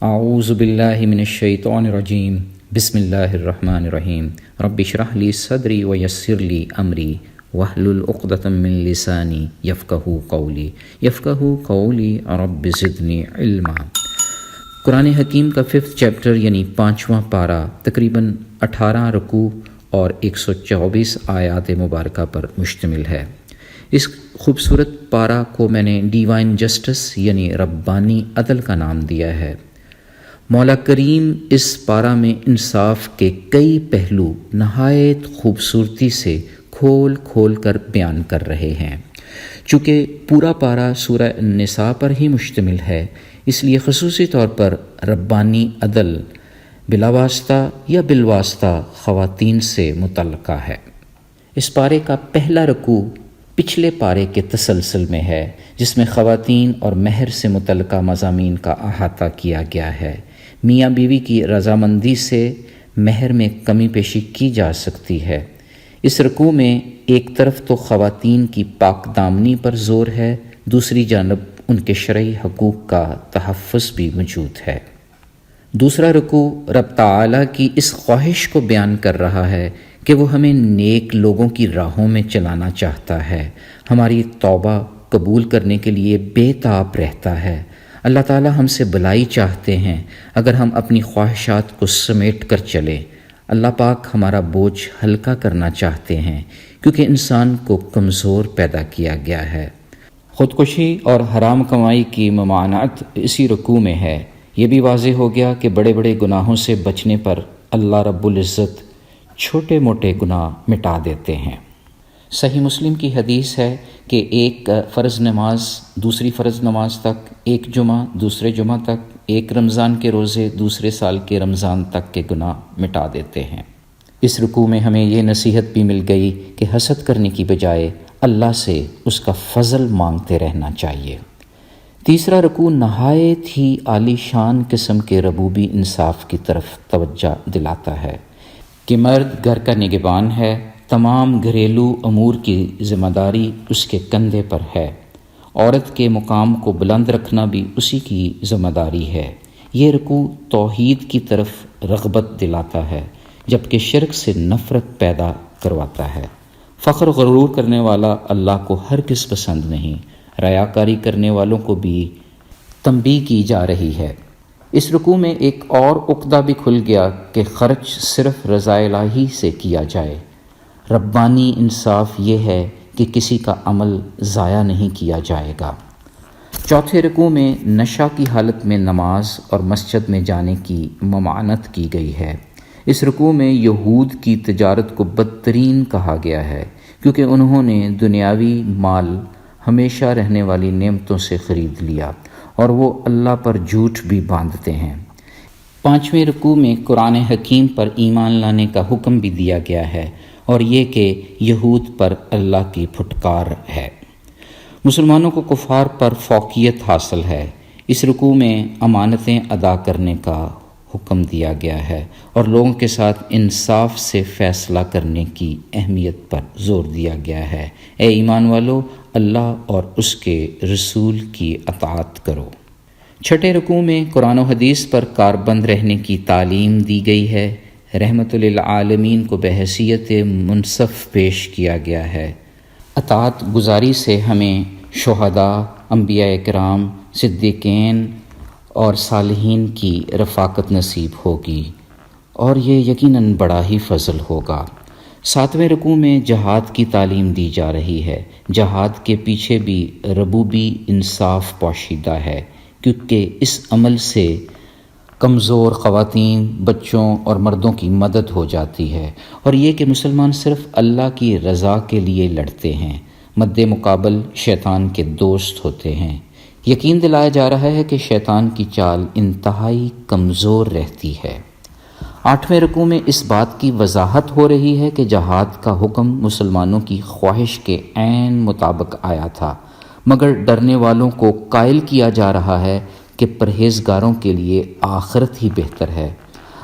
اعوذ باللہ من الشیطان الرجیم بسم اللہ الرحمن الرحیم رب اشرح لی صدری ویسر لی امری واحلل عقدۃ من لسانی یفقہوا قولی رب زدنی علما۔ قرآن حکیم کا 5 چیپٹر یعنی 5واں پارہ تقریباً 18 رکوع اور 124 آیات مبارکہ پر مشتمل ہے۔ اس خوبصورت پارہ کو میں نے ڈیوائن جسٹس یعنی ربانی عدل کا نام دیا ہے۔ مولا کریم اس پارہ میں انصاف کے کئی پہلو نہایت خوبصورتی سے کھول کھول کر بیان کر رہے ہیں۔ چونکہ پورا پارہ سورہ النساء پر ہی مشتمل ہے، اس لیے خصوصی طور پر ربانی عدل بلا واسطہ یا بالواسطہ خواتین سے متعلقہ ہے۔ اس پارے کا پہلا رکوع پچھلے پارے کے تسلسل میں ہے، جس میں خواتین اور مہر سے متعلقہ مضامین کا احاطہ کیا گیا ہے۔ میاں بیوی کی رضامندی سے مہر میں کمی بیشی کی جا سکتی ہے۔ اس رکوع میں ایک طرف تو خواتین کی پاک دامنی پر زور ہے، دوسری جانب ان کے شرعی حقوق کا تحفظ بھی موجود ہے۔ دوسرا رکوع رب تعالیٰ کی اس خواہش کو بیان کر رہا ہے کہ وہ ہمیں نیک لوگوں کی راہوں میں چلانا چاہتا ہے، ہماری توبہ قبول کرنے کے لیے بے تاب رہتا ہے۔ اللہ تعالیٰ ہم سے بھلائی چاہتے ہیں اگر ہم اپنی خواہشات کو سمیٹ کر چلیں۔ اللہ پاک ہمارا بوجھ ہلکا کرنا چاہتے ہیں کیونکہ انسان کو کمزور پیدا کیا گیا ہے۔ خودکشی اور حرام کمائی کی ممانعت اسی رکوع میں ہے۔ یہ بھی واضح ہو گیا کہ بڑے بڑے گناہوں سے بچنے پر اللہ رب العزت چھوٹے موٹے گناہ مٹا دیتے ہیں۔ صحیح مسلم کی حدیث ہے کہ ایک فرض نماز دوسری فرض نماز تک، ایک جمعہ دوسرے جمعہ تک، ایک رمضان کے روزے دوسرے سال کے رمضان تک کے گناہ مٹا دیتے ہیں۔ اس رکوع میں ہمیں یہ نصیحت بھی مل گئی کہ حسد کرنے کی بجائے اللہ سے اس کا فضل مانگتے رہنا چاہیے۔ تیسرا رکوع نہایت ہی عالی شان قسم کے ربوبی انصاف کی طرف توجہ دلاتا ہے کہ مرد گھر کا نگہبان ہے، تمام گھریلو امور کی ذمہ داری اس کے کندھے پر ہے، عورت کے مقام کو بلند رکھنا بھی اسی کی ذمہ داری ہے۔ یہ رکوع توحید کی طرف رغبت دلاتا ہے جبکہ شرک سے نفرت پیدا کرواتا ہے۔ فخر غرور کرنے والا اللہ کو ہرگز پسند نہیں۔ ریاکاری کرنے والوں کو بھی تنبیہ کی جا رہی ہے۔ اس رکوع میں ایک اور عقدہ بھی کھل گیا کہ خرچ صرف رضا الہی سے کیا جائے۔ ربانی انصاف یہ ہے کہ کسی کا عمل ضائع نہیں کیا جائے گا۔ چوتھے رکوع میں نشہ کی حالت میں نماز اور مسجد میں جانے کی ممانعت کی گئی ہے۔ اس رکوع میں یہود کی تجارت کو بدترین کہا گیا ہے کیونکہ انہوں نے دنیاوی مال ہمیشہ رہنے والی نعمتوں سے خرید لیا اور وہ اللہ پر جھوٹ بھی باندھتے ہیں۔ پانچویں رکوع میں قرآن حکیم پر ایمان لانے کا حکم بھی دیا گیا ہے اور یہ کہ یہود پر اللہ کی پھٹکار ہے۔ مسلمانوں کو کفار پر فوقیت حاصل ہے۔ اس رکوع میں امانتیں ادا کرنے کا حکم دیا گیا ہے اور لوگوں کے ساتھ انصاف سے فیصلہ کرنے کی اہمیت پر زور دیا گیا ہے۔ اے ایمان والو، اللہ اور اس کے رسول کی اطاعت کرو۔ چھٹے رکوع میں قرآن و حدیث پر کاربند رہنے کی تعلیم دی گئی ہے۔ رحمت للعالمین کو بحیثیت منصف پیش کیا گیا ہے۔ اطاعت گزاری سے ہمیں شہداء، انبیاء کرام، صدیقین اور صالحین کی رفاقت نصیب ہوگی اور یہ یقیناً بڑا ہی فضل ہوگا۔ ساتویں رکوع میں جہاد کی تعلیم دی جا رہی ہے۔ جہاد کے پیچھے بھی ربوبی انصاف پوشیدہ ہے کیونکہ اس عمل سے کمزور خواتین، بچوں اور مردوں کی مدد ہو جاتی ہے، اور یہ کہ مسلمان صرف اللہ کی رضا کے لیے لڑتے ہیں، مد مقابل شیطان کے دوست ہوتے ہیں۔ یقین دلایا جا رہا ہے کہ شیطان کی چال انتہائی کمزور رہتی ہے۔ آٹھویں رکوع میں اس بات کی وضاحت ہو رہی ہے کہ جہاد کا حکم مسلمانوں کی خواہش کے عین مطابق آیا تھا، مگر ڈرنے والوں کو قائل کیا جا رہا ہے کہ پرہیزگاروں کے لیے آخرت ہی بہتر ہے۔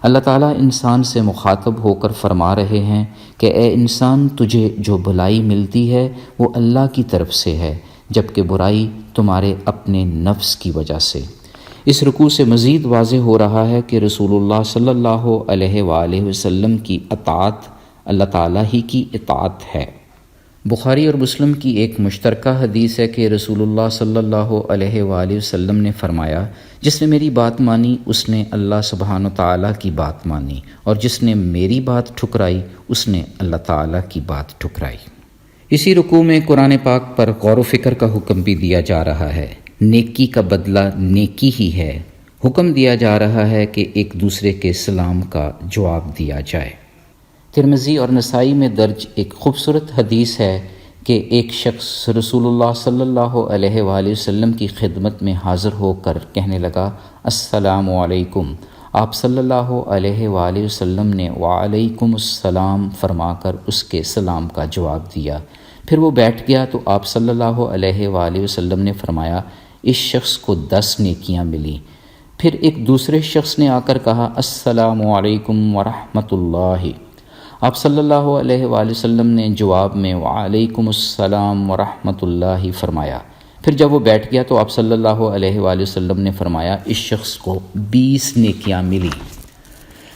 اللہ تعالیٰ انسان سے مخاطب ہو کر فرما رہے ہیں کہ اے انسان، تجھے جو بھلائی ملتی ہے وہ اللہ کی طرف سے ہے، جبکہ برائی تمہارے اپنے نفس کی وجہ سے۔ اس رکوع سے مزید واضح ہو رہا ہے کہ رسول اللہ صلی اللہ علیہ وآلہ وسلم کی اطاعت اللہ تعالیٰ ہی کی اطاعت ہے۔ بخاری اور مسلم کی ایک مشترکہ حدیث ہے کہ رسول اللہ صلی اللہ علیہ وآلہ وسلم نے فرمایا، جس نے میری بات مانی اس نے اللہ سبحانہ تعالیٰ کی بات مانی، اور جس نے میری بات ٹھکرائی اس نے اللہ تعالیٰ کی بات ٹھکرائی۔ اسی رکوع میں قرآن پاک پر غور و فکر کا حکم بھی دیا جا رہا ہے۔ نیکی کا بدلہ نیکی ہی ہے۔ حکم دیا جا رہا ہے کہ ایک دوسرے کے سلام کا جواب دیا جائے۔ ترمذی اور نسائی میں درج ایک خوبصورت حدیث ہے کہ ایک شخص رسول اللہ صلی اللہ علیہ وآلہ وسلم کی خدمت میں حاضر ہو کر کہنے لگا، السلام علیکم۔ آپ صلی اللہ علیہ وآلہ وسلم نے وعلیکم السلام فرما کر اس کے سلام کا جواب دیا۔ پھر وہ بیٹھ گیا تو آپ صلی اللہ علیہ وآلہ وسلم نے فرمایا، اس شخص کو 10 نیکیاں ملی۔ پھر ایک دوسرے شخص نے آ کر کہا، السلام علیکم ورحمۃ اللہ۔ آپ صلی اللہ علیہ وآلہ وسلم نے جواب میں وعلیکم السلام ورحمۃ اللہ فرمایا۔ پھر جب وہ بیٹھ گیا تو آپ صلی اللہ علیہ وآلہ وسلم نے فرمایا، اس شخص کو 20 نیکیاں ملی۔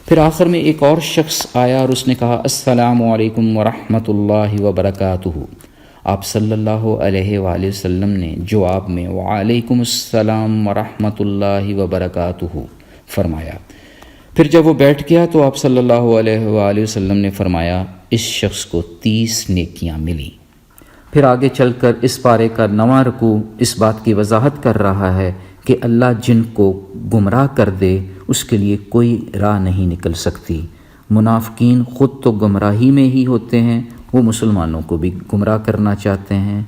پھر آخر میں ایک اور شخص آیا اور اس نے کہا، السلام علیکم ورحمۃ اللہ وبرکاتہ۔ آپ صلی اللہ علیہ وآلہ وسلم نے جواب میں وعلیکم السلام ورحمۃ اللہ وبرکاتہ فرمایا۔ پھر جب وہ بیٹھ گیا تو آپ صلی اللہ علیہ وآلہ وسلم نے فرمایا، اس شخص کو 30 نیکیاں ملی۔ پھر آگے چل کر اس پارے کا 9واں رکوع اس بات کی وضاحت کر رہا ہے کہ اللہ جن کو گمراہ کر دے اس کے لیے کوئی راہ نہیں نکل سکتی۔ منافقین خود تو گمراہی میں ہی ہوتے ہیں، وہ مسلمانوں کو بھی گمراہ کرنا چاہتے ہیں۔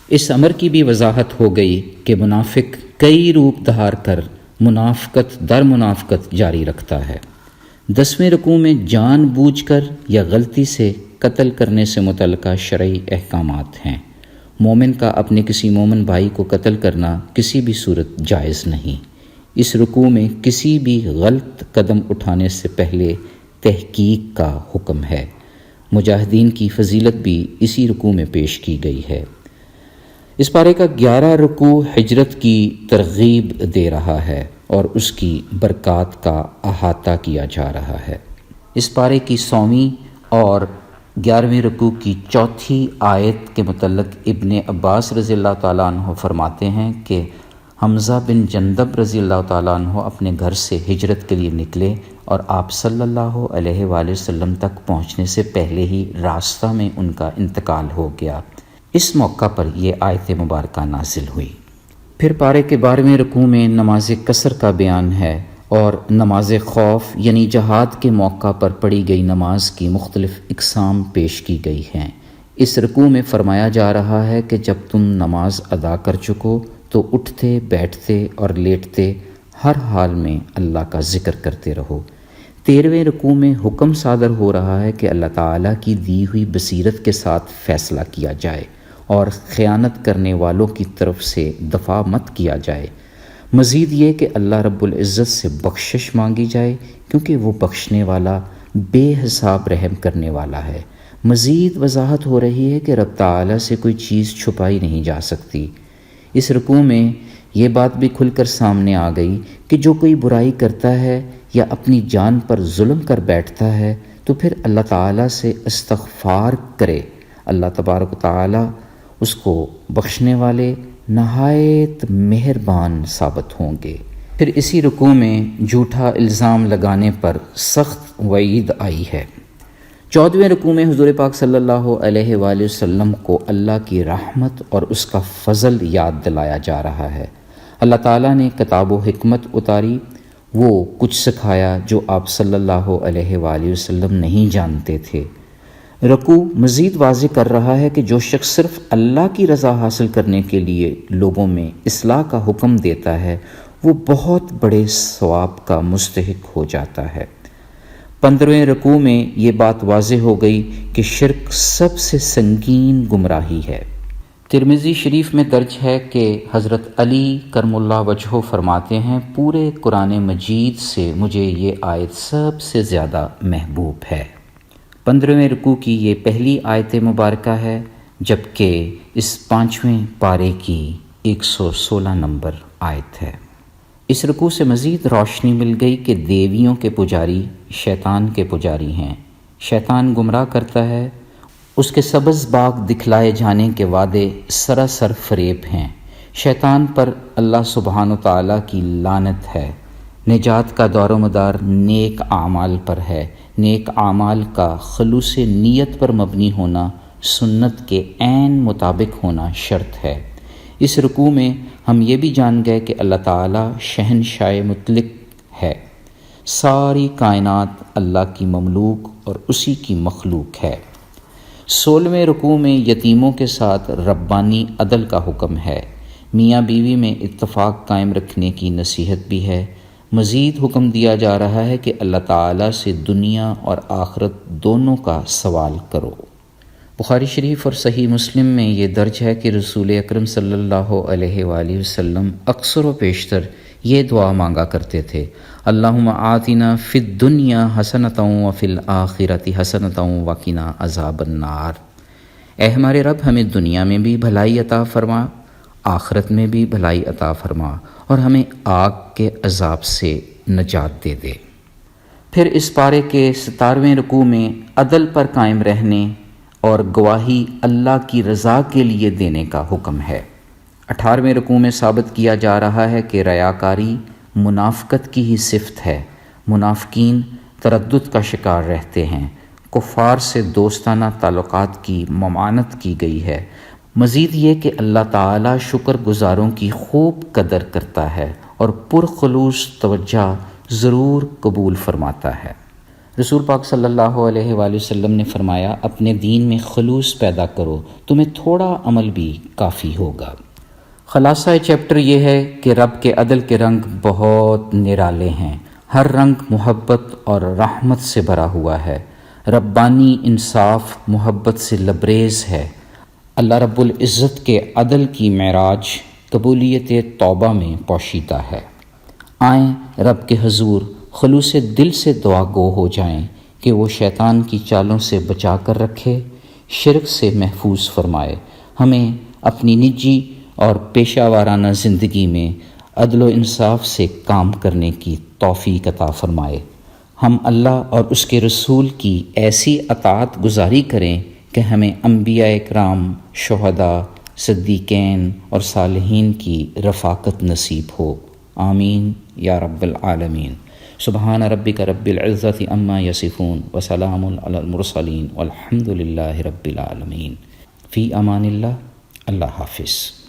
اس امر کی بھی وضاحت ہو گئی کہ منافق کئی روپ دھار کر منافقت در منافقت جاری رکھتا ہے۔ 10ویں رکوع میں جان بوجھ کر یا غلطی سے قتل کرنے سے متعلقہ شرعی احکامات ہیں۔ مومن کا اپنے کسی مومن بھائی کو قتل کرنا کسی بھی صورت جائز نہیں۔ اس رکوع میں کسی بھی غلط قدم اٹھانے سے پہلے تحقیق کا حکم ہے۔ مجاہدین کی فضیلت بھی اسی رکوع میں پیش کی گئی ہے۔ اس پارے کا 11 رکوع ہجرت کی ترغیب دے رہا ہے اور اس کی برکات کا احاطہ کیا جا رہا ہے۔ اس پارے کی 100ویں اور 11ویں رکوع کی 4تھی آیت کے متعلق ابن عباس رضی اللہ تعالیٰ عنہ فرماتے ہیں کہ حمزہ بن جندب رضی اللہ تعالیٰ عنہ اپنے گھر سے ہجرت کے لیے نکلے اور آپ صلی اللہ علیہ وآلہ وسلم تک پہنچنے سے پہلے ہی راستہ میں ان کا انتقال ہو گیا۔ اس موقع پر یہ آیت مبارکہ نازل ہوئی۔ پھر پارے کے 12ویں رکوع میں نماز قصر کا بیان ہے اور نماز خوف یعنی جہاد کے موقع پر پڑھی گئی نماز کی مختلف اقسام پیش کی گئی ہیں۔ اس رکوع میں فرمایا جا رہا ہے کہ جب تم نماز ادا کر چکو تو اٹھتے بیٹھتے اور لیٹتے ہر حال میں اللہ کا ذکر کرتے رہو۔ 13ویں رکوع میں حکم صادر ہو رہا ہے کہ اللہ تعالیٰ کی دی ہوئی بصیرت کے ساتھ فیصلہ کیا جائے اور خیانت کرنے والوں کی طرف سے دفاع مت کیا جائے۔ مزید یہ کہ اللہ رب العزت سے بخشش مانگی جائے کیونکہ وہ بخشنے والا بے حساب رحم کرنے والا ہے۔ مزید وضاحت ہو رہی ہے کہ رب تعالیٰ سے کوئی چیز چھپائی نہیں جا سکتی۔ اس رکوع میں یہ بات بھی کھل کر سامنے آ گئی کہ جو کوئی برائی کرتا ہے یا اپنی جان پر ظلم کر بیٹھتا ہے تو پھر اللہ تعالیٰ سے استغفار کرے، اللہ تبارک و تعالیٰ اس کو بخشنے والے نہایت مہربان ثابت ہوں گے۔ پھر اسی رکوع میں جھوٹا الزام لگانے پر سخت وعید آئی ہے۔ 14ویں رکوع میں حضور پاک صلی اللہ علیہ وآلہ وسلم کو اللہ کی رحمت اور اس کا فضل یاد دلایا جا رہا ہے۔ اللہ تعالیٰ نے کتاب و حکمت اتاری، وہ کچھ سکھایا جو آپ صلی اللہ علیہ وآلہ وسلم نہیں جانتے تھے۔ رکوع مزید واضح کر رہا ہے کہ جو شخص صرف اللہ کی رضا حاصل کرنے کے لیے لوگوں میں اصلاح کا حکم دیتا ہے وہ بہت بڑے ثواب کا مستحق ہو جاتا ہے۔ 15ویں رکوع میں یہ بات واضح ہو گئی کہ شرک سب سے سنگین گمراہی ہے۔ ترمذی شریف میں درج ہے کہ حضرت علی کرم اللہ وجہہ فرماتے ہیں، پورے قرآن مجید سے مجھے یہ آیت سب سے زیادہ محبوب ہے۔ 15ویں رکوع کی یہ پہلی آیت مبارکہ ہے جبکہ اس 5ویں پارے کی 116 نمبر آیت ہے۔ اس رکوع سے مزید روشنی مل گئی کہ دیویوں کے پجاری شیطان کے پجاری ہیں۔ شیطان گمراہ کرتا ہے، اس کے سبز باغ دکھلائے جانے کے وعدے سراسر فریب ہیں۔ شیطان پر اللہ سبحانہ وتعالیٰ کی لعنت ہے۔ نجات کا دور و مدار نیک اعمال پر ہے۔ نیک اعمال کا خلوص نیت پر مبنی ہونا، سنت کے عین مطابق ہونا شرط ہے۔ اس رکوع میں ہم یہ بھی جان گئے کہ اللہ تعالیٰ شہنشاہ مطلق ہے، ساری کائنات اللہ کی مملوک اور اسی کی مخلوق ہے۔ 16ویں رکوع میں یتیموں کے ساتھ ربانی عدل کا حکم ہے۔ میاں بیوی میں اتفاق قائم رکھنے کی نصیحت بھی ہے۔ مزید حکم دیا جا رہا ہے کہ اللہ تعالیٰ سے دنیا اور آخرت دونوں کا سوال کرو۔ بخاری شریف اور صحیح مسلم میں یہ درج ہے کہ رسول اکرم صلی اللہ علیہ وآلہ وسلم اکثر و بیشتر یہ دعا مانگا کرتے تھے، اللہم آتنا فی الدنیا حسنۃ وفی الآخرۃ حسنۃ وقنا عذاب النار۔ اے ہمارے رب، ہمیں دنیا میں بھی بھلائی عطا فرما، آخرت میں بھی بھلائی عطا فرما، اور ہمیں آگ کے عذاب سے نجات دے دے۔ پھر اس پارے کے 17ویں رکوع میں عدل پر قائم رہنے اور گواہی اللہ کی رضا کے لیے دینے کا حکم ہے۔ 18ویں رکوع میں ثابت کیا جا رہا ہے کہ ریاکاری منافقت کی ہی صفت ہے۔ منافقین تردد کا شکار رہتے ہیں۔ کفار سے دوستانہ تعلقات کی ممانعت کی گئی ہے۔ مزید یہ کہ اللہ تعالیٰ شکر گزاروں کی خوب قدر کرتا ہے اور پرخلوص توجہ ضرور قبول فرماتا ہے۔ رسول پاک صلی اللہ علیہ وآلہ وسلم نے فرمایا، اپنے دین میں خلوص پیدا کرو، تمہیں تھوڑا عمل بھی کافی ہوگا۔ خلاصہ چیپٹر یہ ہے کہ رب کے عدل کے رنگ بہت نرالے ہیں۔ ہر رنگ محبت اور رحمت سے بھرا ہوا ہے۔ ربانی انصاف محبت سے لبریز ہے۔ اللہ رب العزت کے عدل کی معراج قبولیت توبہ میں پوشیدہ ہے۔ آئیں رب کے حضور خلوص دل سے دعا گو ہو جائیں کہ وہ شیطان کی چالوں سے بچا کر رکھے، شرک سے محفوظ فرمائے، ہمیں اپنی نجی اور پیشہ وارانہ زندگی میں عدل و انصاف سے کام کرنے کی توفیق عطا فرمائے۔ ہم اللہ اور اس کے رسول کی ایسی اطاعت گزاری کریں کہ ہمیں انبیاء اکرام، شہداء، صدیقین اور صالحین کی رفاقت نصیب ہو۔ آمین یا رب العالمین۔ سبحان ربک رب العزت عما یصفون وسلام علی المرسلین والحمد للہ رب العالمین۔ فی امان اللہ۔ اللہ حافظ۔